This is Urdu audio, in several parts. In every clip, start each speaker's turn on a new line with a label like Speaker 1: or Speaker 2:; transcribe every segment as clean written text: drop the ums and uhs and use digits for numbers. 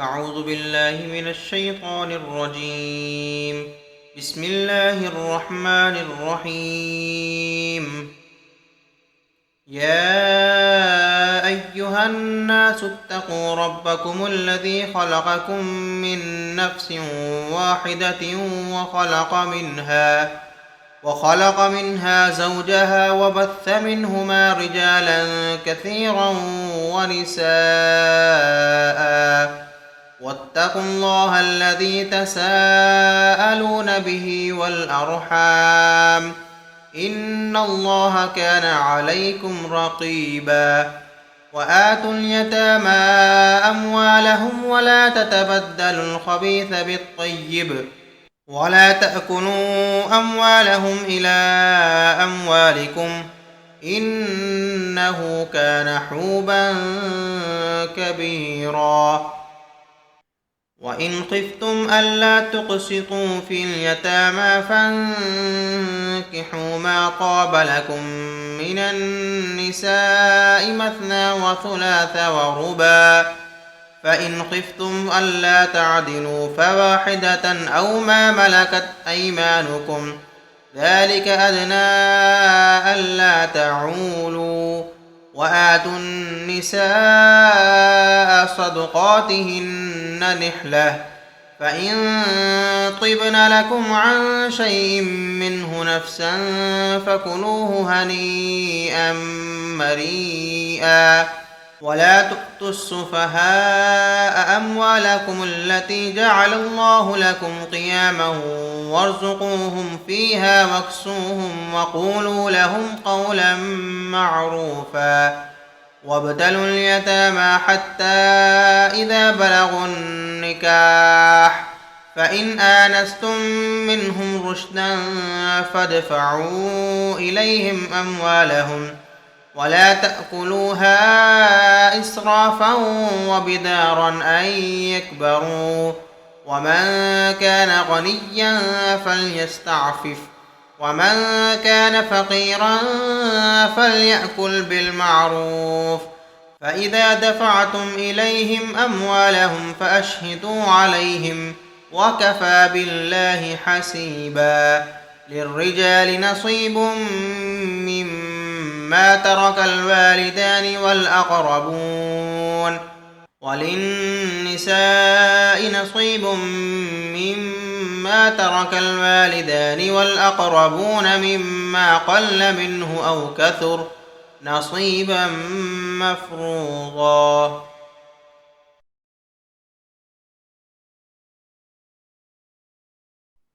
Speaker 1: أعوذ بالله من الشيطان الرجيم. بسم الله الرحمن الرحيم. يا أيها الناس اتقوا ربكم الذي خلقكم من نفس واحدة وخلق منها زوجها وبث منهما رجالا كثيرا ونساء، واتقوا الله الذي تساءلون به والأرحام، إن الله كان عليكم رقيبا. وآتوا اليتامى أموالهم ولا تتبدلوا الخبيث بالطيب ولا تأكلوا أموالهم إلى أموالكم، إنه كان حوبا كبيرا. وإن خفتم ألا تقسطوا في اليتامى فانكحوا ما طاب لكم من النساء مثنى وثلاث ورباع، فإن خفتم ألا تعدلوا فواحدة أو ما ملكت أيمانكم، ذلك أدنى ألا تعولوا. وآتوا النساء صدقاتهن نحلة، فإن طبن لكم عن شيء منه نفسا فكلوه هنيئا مريئا. ولا تؤتوا السفهاء أموالكم التي جعل الله لكم قياما وارزقوهم فيها واكسوهم وقولوا لهم قولا معروفا. وابتلوا اليتامى حتى إذا بلغوا النكاح، فإن آنستم منهم رشدا فادفعوا إليهم أموالهم ولا تأكلوها إسرافا وبدارا أن يكبروا. ومن كان غنيا فليستعفف، ومن كان فقيرا فليأكل بالمعروف. فإذا دفعتم إليهم أموالهم فأشهدوا عليهم، وكفى بالله حسيبا. للرجال نصيب مما ترك الوالدان والأقربون، وللنساء نصيب مما ترك الوالدان والأقربون مما قل منه أو كثر، نصيبا مفروضا۔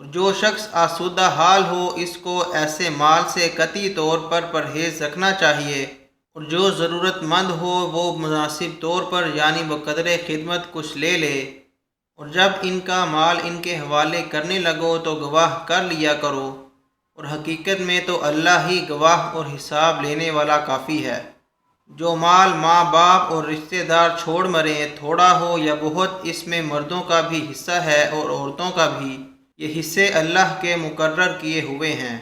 Speaker 1: اور جو شخص آسودہ حال ہو اس کو ایسے مال سے قطعی طور پر پرہیز رکھنا چاہیے، اور جو ضرورت مند ہو وہ مناسب طور پر یعنی بقدر خدمت کچھ لے لے، اور جب ان کا مال ان کے حوالے کرنے لگو تو گواہ کر لیا کرو، اور حقیقت میں تو اللہ ہی گواہ اور حساب لینے والا کافی ہے۔ جو مال ماں باپ اور رشتہ دار چھوڑ مریں، تھوڑا ہو یا بہت، اس میں مردوں کا بھی حصہ ہے اور عورتوں کا بھی، یہ حصے اللہ کے مقرر کیے ہوئے ہیں۔